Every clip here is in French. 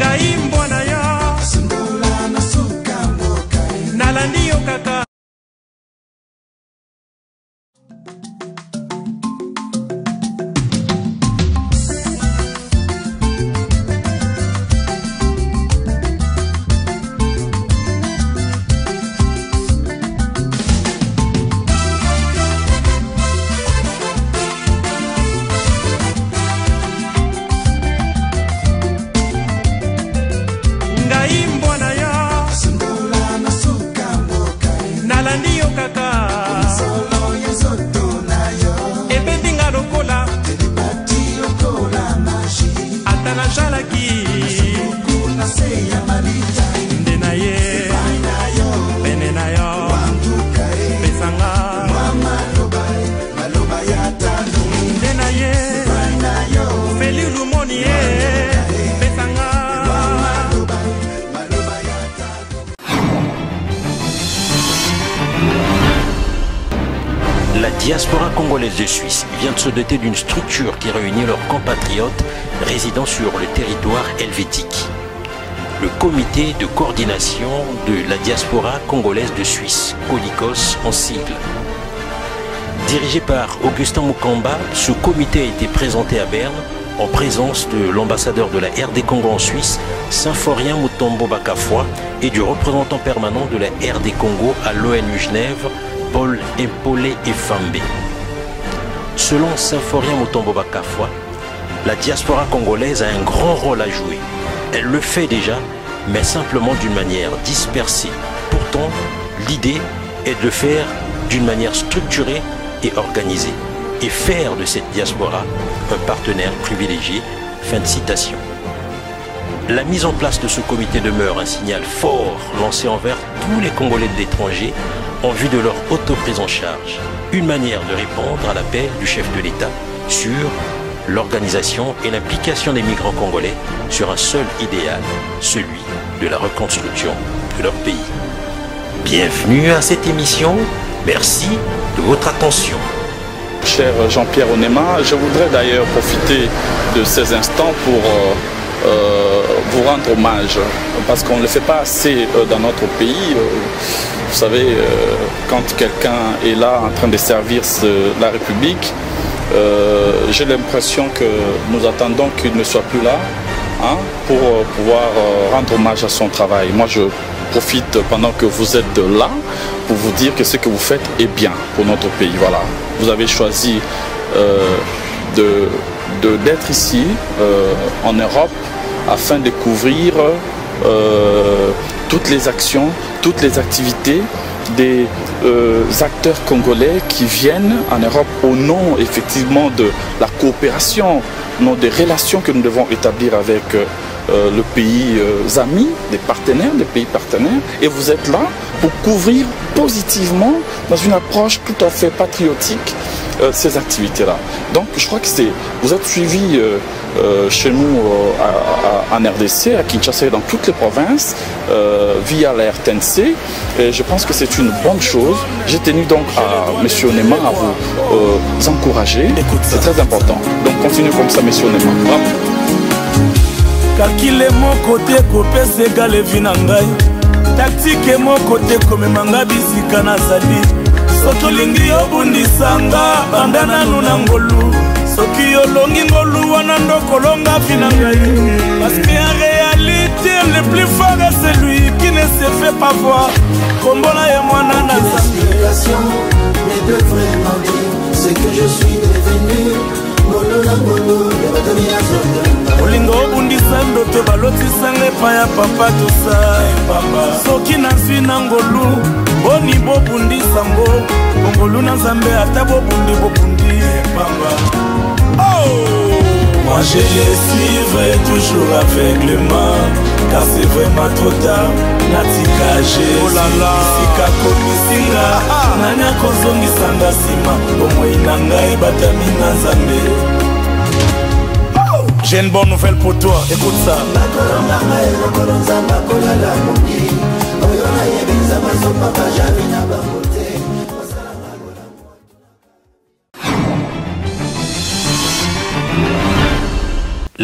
Ngai mbwana yo Simbola na suka mboka nalandi yo kaka. La diaspora congolaise de Suisse vient de se doter d'une structure qui réunit leurs compatriotes résidant sur le territoire helvétique. Le comité de coordination de la diaspora congolaise de Suisse, CODICOS en sigle. Dirigé par Augustin Mukamba, ce comité a été présenté à Berne en présence de l'ambassadeur de la RD Congo en Suisse, Symphorien Mutombo Bakafwa, et du représentant permanent de la RD Congo à l'ONU Genève, Paul Epolé et Fambé. Selon Symphorien Mutombo Bakafwa, la diaspora congolaise a un grand rôle à jouer. Elle le fait déjà, mais simplement d'une manière dispersée. Pourtant, l'idée est de le faire d'une manière structurée et organisée, et faire de cette diaspora un partenaire privilégié. Fin de citation. La mise en place de ce comité demeure un signal fort lancé envers tous les Congolais de l'étranger en vue de leur auto-prise en charge. Une manière de répondre à l'appel du chef de l'État sur l'organisation et l'implication des migrants congolais sur un seul idéal, celui de la reconstruction de leur pays. Bienvenue à cette émission. Merci de votre attention. Cher Jean-Pierre Onema, je voudrais d'ailleurs profiter de ces instants pour vous rendre hommage, parce qu'on ne le fait pas assez dans notre pays. Vous savez, quand quelqu'un est là en train de servir la République, j'ai l'impression que nous attendons qu'il ne soit plus là, hein, pour pouvoir rendre hommage à son travail. Moi, je profite pendant que vous êtes là pour vous dire que ce que vous faites est bien pour notre pays. Voilà, vous avez choisi d'être ici en Europe afin de couvrir toutes les actions, toutes les activités des acteurs congolais qui viennent en Europe au nom effectivement de la coopération, au nom des relations que nous devons établir avec le pays ami, des pays partenaires, et vous êtes là pour couvrir positivement, dans une approche tout à fait patriotique, ces activités-là. Donc je crois que vous êtes suivis chez nous en RDC, à Kinshasa et dans toutes les provinces, via la RTNC, et je pense que c'est une bonne chose. J'ai tenu donc à M. Onema à vous encourager, c'est très important. Donc continuez comme ça, M. Onema. Bravo. Kakile mon côté kopese galevi na ngai taktike mon côté komemanga bisika nazali soki olingi obundisanga banda nanu na ngolu soki olongi ngolu wana ndokolonga vi na ngai parce que en réalité le plus fort est celui qui ne se fait pas voir kombola ye mwana na l'explication mais de vraiment dire ce que je suis devenu. olinga obundisa ndoto balotisanga epai ya papa tosa soki nazwi na ngolu boni bobundisa ngo ngolu na nzambe ata bobundi moi je les suivrai toujours aveuglement car c'est vraiment trop tard natika sika komisinga nani akozongisanga nsima bomoi na ngai batami na nzambe. J'ai une bonne nouvelle pour toi, écoute ça.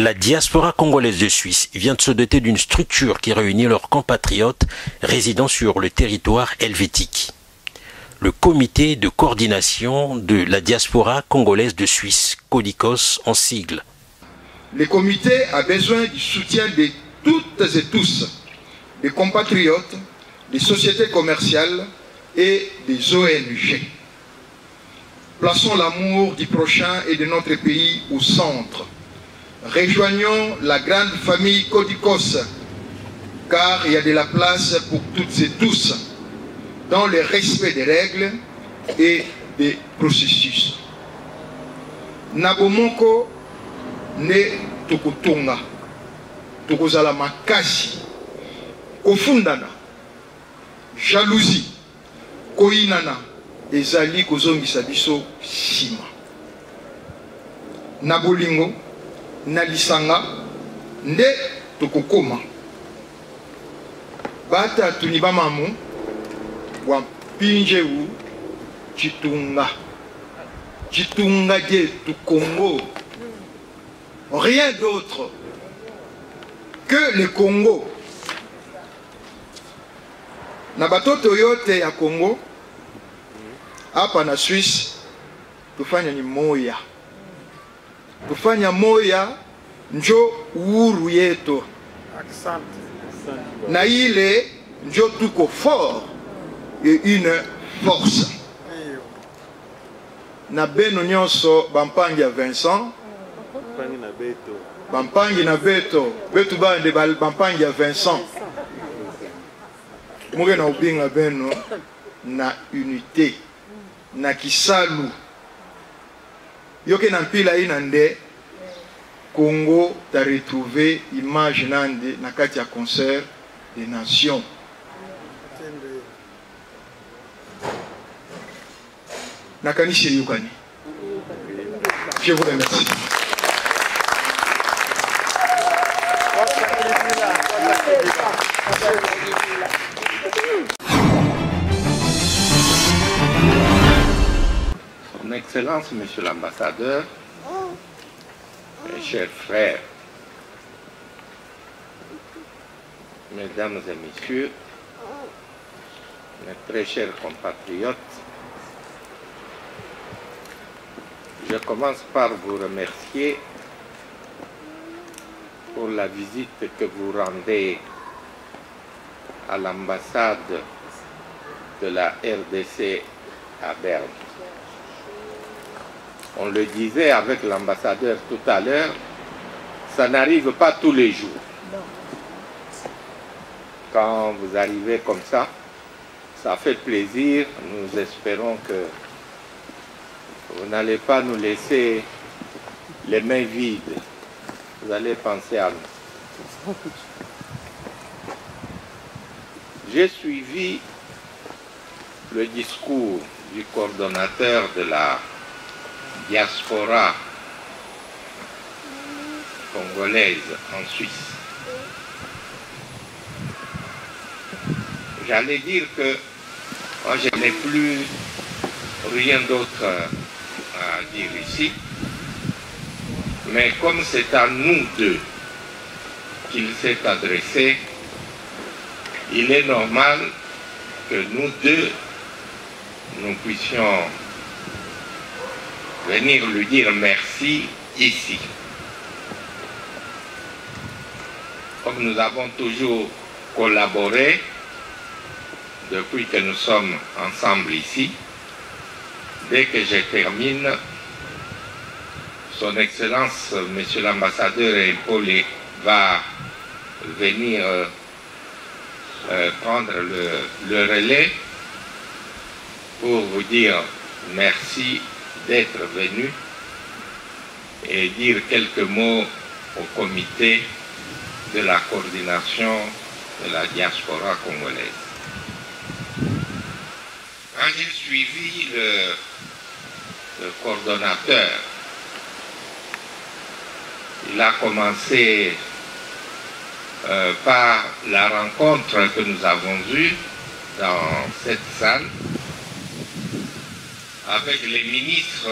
La diaspora congolaise de Suisse vient de se doter d'une structure qui réunit leurs compatriotes résidant sur le territoire helvétique. Le comité de coordination de la diaspora congolaise de Suisse, CODICOS en sigle. Le comité a besoin du soutien de toutes et tous, des compatriotes, des sociétés commerciales et des ONG. Plaçons l'amour du prochain et de notre pays au centre. Rejoignons la grande famille CODICOS, car il y a de la place pour toutes et tous, dans le respect des règles et des processus. Nabomoko ne tokotonga, tokozala makasi, kofundana, jalousie, koinana, ezali kozongisa biso sima. Nabolingo, nalisanga, nde tokokoma. Bata tunibamamu, wampinje u chitunga. Chitunga de du Congo. Rien d'autre que le Congo. Nabatoto yote ya Congo, hapa na Suisse, tufanya ni moya. Tufanya moya njo uhuru yetu. Na ile njo tuko fort et une force. Na beno nyonso bampangi ya Vincent, bampangi na beto bande bampangi ya Vincent. Muge na ubinga beno na unité, na kisalu. Yoke na mpila ina nde Congo ta retrouvé image nande na kati ya concert des nations. Nakanishi yukani. Je vous remercie. Son Excellence, Monsieur l'Ambassadeur, mes chers frères, Mesdames et Messieurs, mes très chers compatriotes, je commence par vous remercier pour la visite que vous rendez à l'ambassade de la RDC à Berne. On le disait avec l'ambassadeur tout à l'heure, ça n'arrive pas tous les jours. Quand vous arrivez comme ça fait plaisir. Nous espérons que vous n'allez pas nous laisser les mains vides. Vous allez penser à nous. J'ai suivi le discours du coordonnateur de la diaspora congolaise en Suisse. J'allais dire que moi je n'ai plus rien d'autre à dire ici, mais comme c'est à nous deux qu'il s'est adressé, il est normal que nous deux, nous puissions venir lui dire merci ici. Comme nous avons toujours collaboré depuis que nous sommes ensemble ici, dès que je termine, Son Excellence, Monsieur l'Ambassadeur Paulé va venir prendre le relais pour vous dire merci d'être venu et dire quelques mots au comité de la coordination de la diaspora congolaise. Quand j'ai suivi le coordonnateur, il a commencé par la rencontre que nous avons eue dans cette salle avec les ministres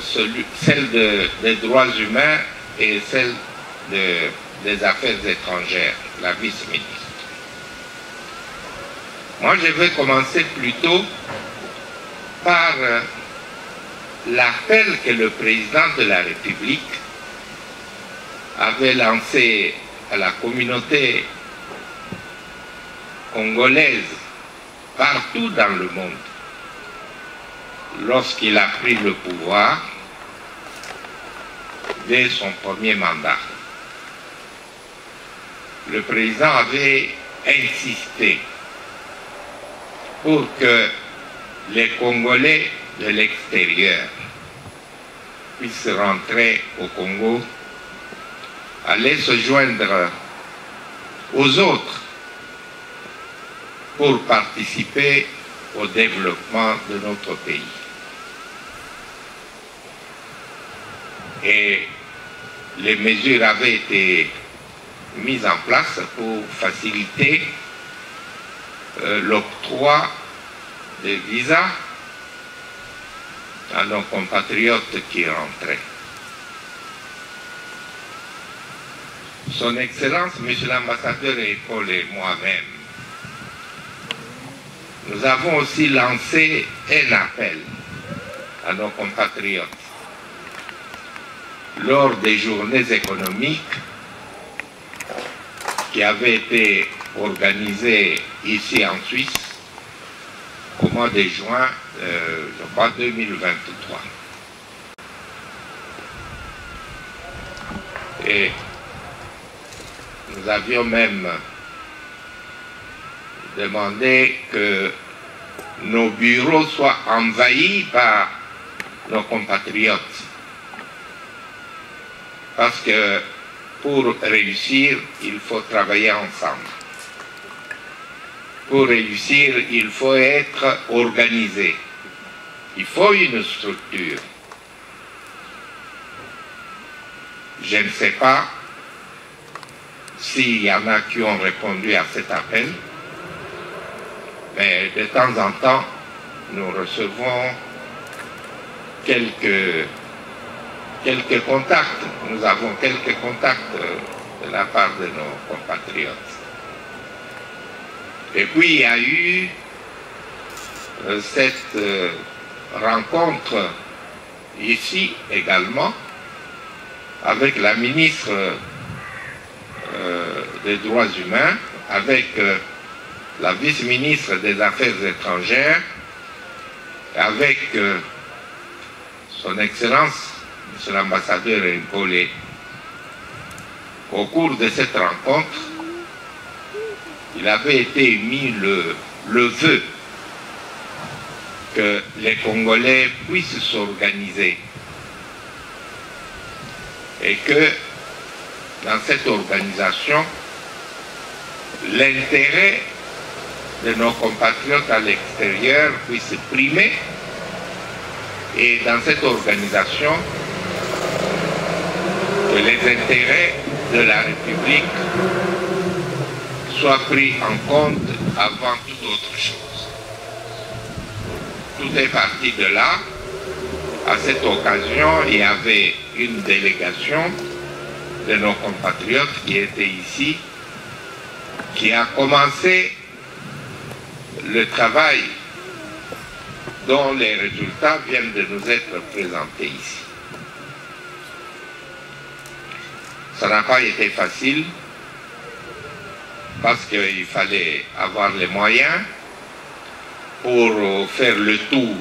celle des droits humains et celle des affaires étrangères, la vice-ministre. Moi, je vais commencer plutôt par l'appel que le président de la République avait lancé à la communauté congolaise partout dans le monde lorsqu'il a pris le pouvoir dès son premier mandat. Le président avait insisté pour que les Congolais de l'extérieur puissent rentrer au Congo, aller se joindre aux autres pour participer au développement de notre pays. Et les mesures avaient été mises en place pour faciliter l'octroi des visas à nos compatriotes qui rentraient. Son Excellence, Monsieur l'ambassadeur Paul et moi-même, nous avons aussi lancé un appel à nos compatriotes lors des journées économiques qui avaient été organisées ici en Suisse au mois de juin, je crois, 2023. Et nous avions même demandé que nos bureaux soient envahis par nos compatriotes. Parce que pour réussir, il faut travailler ensemble. Pour réussir, il faut être organisé. Il faut une structure. Je ne sais pas s'il y en a qui ont répondu à cet appel, mais de temps en temps, nous recevons quelques contacts. Nous avons quelques contacts de la part de nos compatriotes. Et puis il y a eu cette rencontre ici également avec la ministre des Droits humains, avec la vice-ministre des Affaires étrangères, avec son Excellence, Monsieur l'ambassadeur Nkole. Au cours de cette rencontre, il avait été émis le vœu que les Congolais puissent s'organiser et que dans cette organisation, l'intérêt de nos compatriotes à l'extérieur puisse primer et dans cette organisation, que les intérêts de la République soient pris en compte avant toute autre chose. Tout est parti de là. À cette occasion, il y avait une délégation de nos compatriotes qui était ici, qui a commencé le travail dont les résultats viennent de nous être présentés ici. Ça n'a pas été facile parce qu'il fallait avoir les moyens pour faire le tour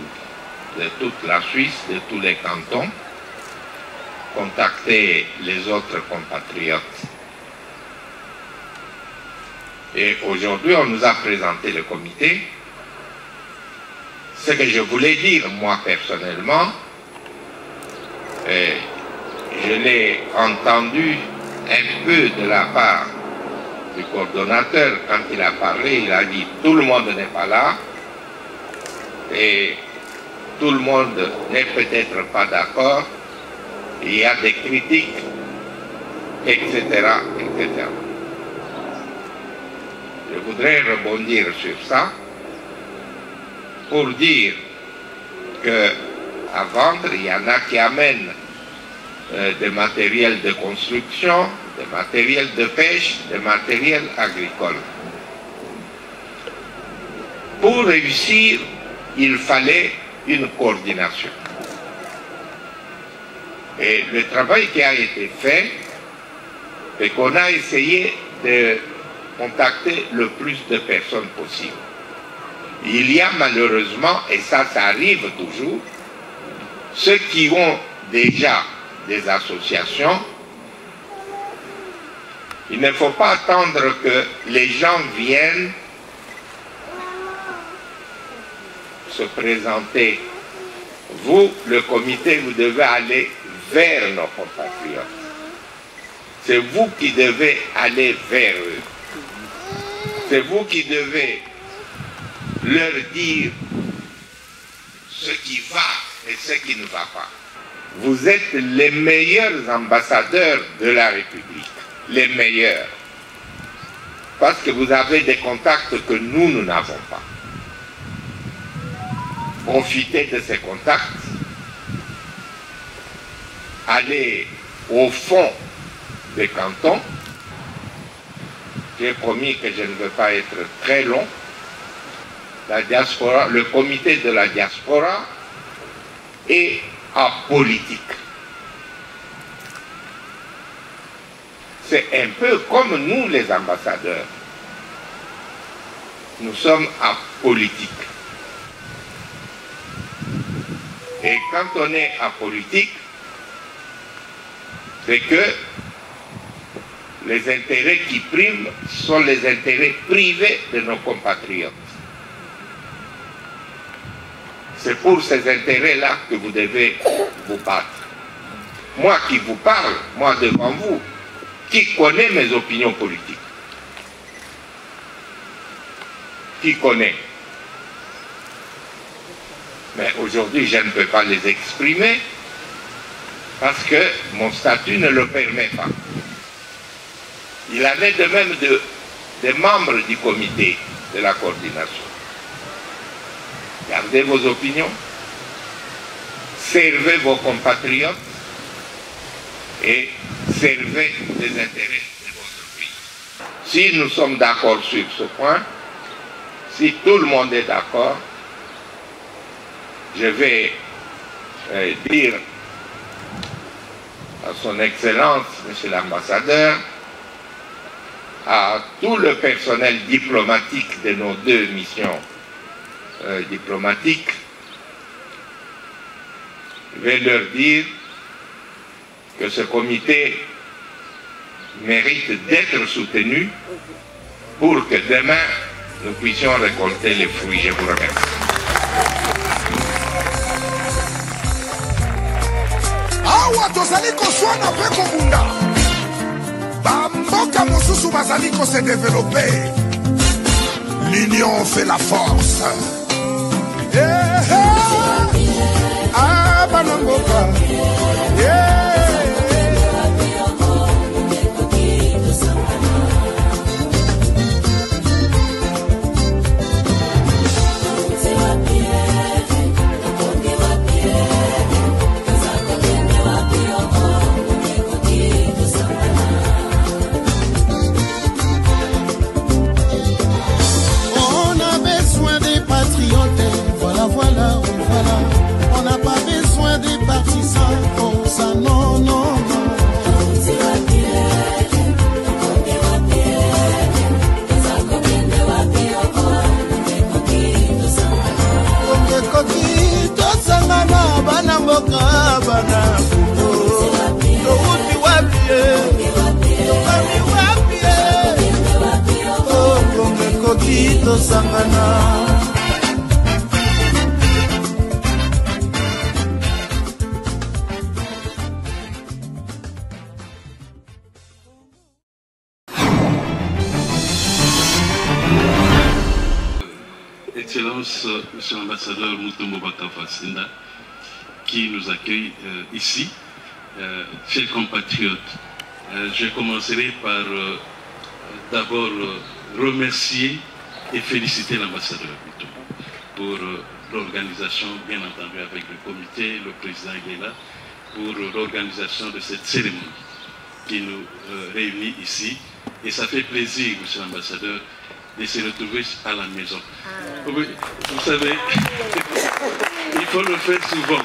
de toute la Suisse, de tous les cantons, contacter les autres compatriotes. Et aujourd'hui, on nous a présenté le comité. Ce que je voulais dire, moi personnellement, je l'ai entendu un peu de la part du coordonnateur quand il a parlé, il a dit tout le monde n'est pas là et tout le monde n'est peut-être pas d'accord, il y a des critiques, etc., etc. Je voudrais rebondir sur ça pour dire que à vendre, il y en a qui amènent des matériels de construction, des matériels de pêche, des matériels agricoles. Pour réussir, il fallait une coordination. Et le travail qui a été fait, c'est qu'on a essayé de contacter le plus de personnes possible. Il y a malheureusement, et ça arrive toujours, ceux qui ont déjà des associations. Il ne faut pas attendre que les gens viennent se présenter. Vous, le comité, vous devez aller vers nos compatriotes. C'est vous qui devez aller vers eux. C'est vous qui devez leur dire ce qui va et ce qui ne va pas. Vous êtes les meilleurs ambassadeurs de la République, les meilleurs. Parce que vous avez des contacts que nous n'avons pas. Profitez de ces contacts, allez au fond des cantons. J'ai promis que je ne veux pas être très long. La diaspora, le comité de la diaspora est apolitique. C'est un peu comme nous les ambassadeurs. Nous sommes apolitiques. Et quand on est apolitique, c'est que les intérêts qui priment sont les intérêts privés de nos compatriotes. C'est pour ces intérêts-là que vous devez vous battre. Moi qui vous parle, moi devant vous, qui connaît mes opinions politiques? Qui connaît? Mais aujourd'hui, je ne peux pas les exprimer parce que mon statut ne le permet pas. Il en est de même des membres du comité de la coordination. Gardez vos opinions, servez vos compatriotes et servez les intérêts de votre pays. Si nous sommes d'accord sur ce point, si tout le monde est d'accord, je vais dire à son Excellence, Monsieur l'ambassadeur, à tout le personnel diplomatique de nos deux missions diplomatiques, je vais leur dire que ce comité mérite d'être soutenu pour que demain nous puissions récolter les fruits. Je vous remercie. Awa tozali koswana pe kobunda bamboka mosusu bazali se développer. L'union fait la force. Ah banamboka on n'a pas besoin des partisans comme ça, non, non, non. Excellence, Monsieur l'ambassadeur Mutombo Bakafasinda, qui nous accueille ici. Chers compatriotes, je commencerai par d'abord remercier et féliciter l'ambassadeur pour l'organisation, bien entendu avec le comité, le président est là, pour l'organisation de cette cérémonie qui nous réunit ici. Et ça fait plaisir, monsieur l'ambassadeur, de se retrouver à la maison. Vous savez, il faut le faire souvent.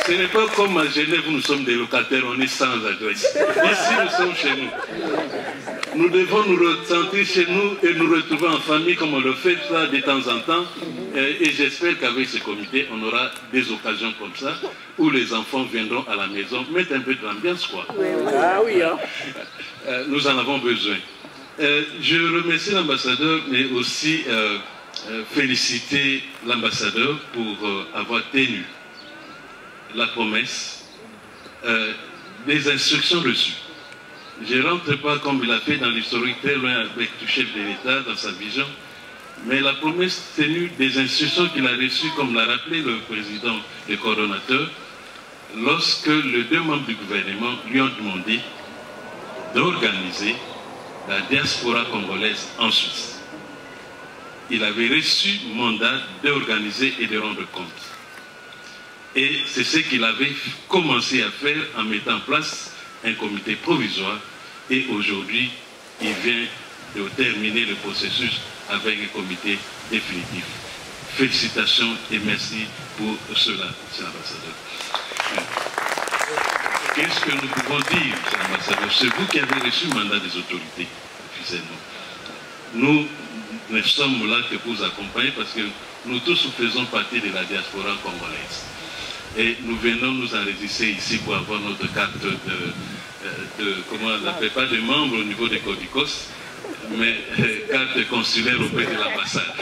Ce n'est pas comme à Genève où nous sommes des locataires, on est sans adresse. Ici, nous sommes chez nous. Nous devons nous ressentir chez nous et nous retrouver en famille comme on le fait ça de temps en temps. Et j'espère qu'avec ce comité, on aura des occasions comme ça où les enfants viendront à la maison, mettre un peu de l'ambiance, quoi. Ah oui, hein. Nous en avons besoin. Je remercie l'ambassadeur, mais aussi féliciter l'ambassadeur pour avoir tenu la promesse des instructions reçues. Je ne rentre pas comme il a fait dans l'historique très loin avec le chef de l'État dans sa vision, mais la promesse tenue des instructions qu'il a reçues, comme l'a rappelé le président, le coordonnateur, lorsque les deux membres du gouvernement lui ont demandé d'organiser la diaspora congolaise en Suisse. Il avait reçu mandat d'organiser et de rendre compte. Et c'est ce qu'il avait commencé à faire en mettant en place un comité provisoire. Et aujourd'hui, il vient de terminer le processus avec un comité définitif. Félicitations et merci pour cela, monsieur l'ambassadeur. Qu'est-ce que nous pouvons dire, monsieur l'ambassadeur? C'est vous qui avez reçu le mandat des autorités officiellement. Nous ne sommes là que pour vous accompagner parce que nous tous faisons partie de la diaspora congolaise. Et nous venons nous enregistrer ici pour avoir notre carte comment on l'appelle, pas de membre au niveau des Codicos, mais carte consulaire auprès de l'ambassade.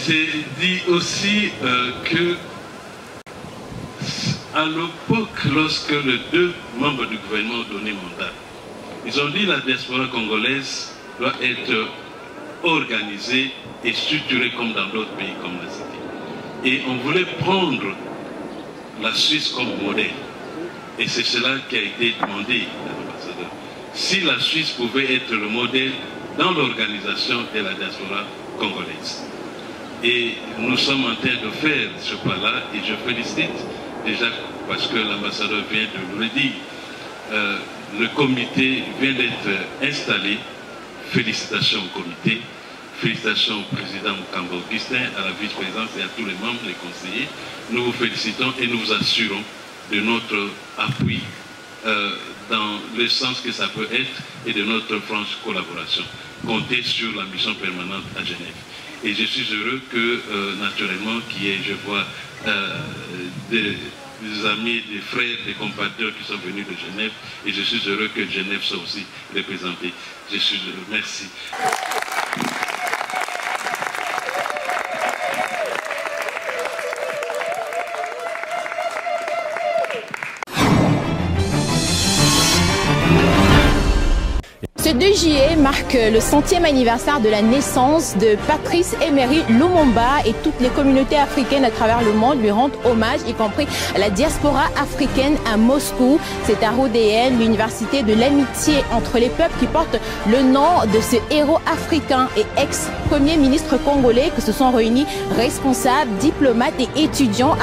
J'ai dit aussi que à l'époque, lorsque les deux membres du gouvernement ont donné mandat, ils ont dit que la diaspora congolaise doit être organisée et structurée comme dans d'autres pays comme la Cité. Et on voulait prendre la Suisse comme modèle. Et c'est cela qui a été demandé à l'ambassadeur. Si la Suisse pouvait être le modèle dans l'organisation de la diaspora congolaise. Et nous sommes en train de faire ce pas-là et je félicite déjà parce que l'ambassadeur vient de nous le dire. Le comité vient d'être installé. Félicitations au comité. Félicitations au président Mukamba Augustin, à la vice-présidente et à tous les membres, les conseillers. Nous vous félicitons et nous vous assurons de notre appui dans le sens que ça peut être et de notre franche collaboration. Comptez sur la mission permanente à Genève. Et je suis heureux que, naturellement, qu'il y ait, je vois, des amis, des frères, des compatriotes qui sont venus de Genève. Et je suis heureux que Genève soit aussi représentée. Je suis heureux. Merci. Ce 2 juillet marque le 100e anniversaire de la naissance de Patrice Emery Lumumba et toutes les communautés africaines à travers le monde lui rendent hommage, y compris la diaspora africaine à Moscou. C'est à RUDN, l'université de l'amitié entre les peuples, qui porte le nom de ce héros africain et ex-premier ministre congolais, que se sont réunis responsables, diplomates et étudiants.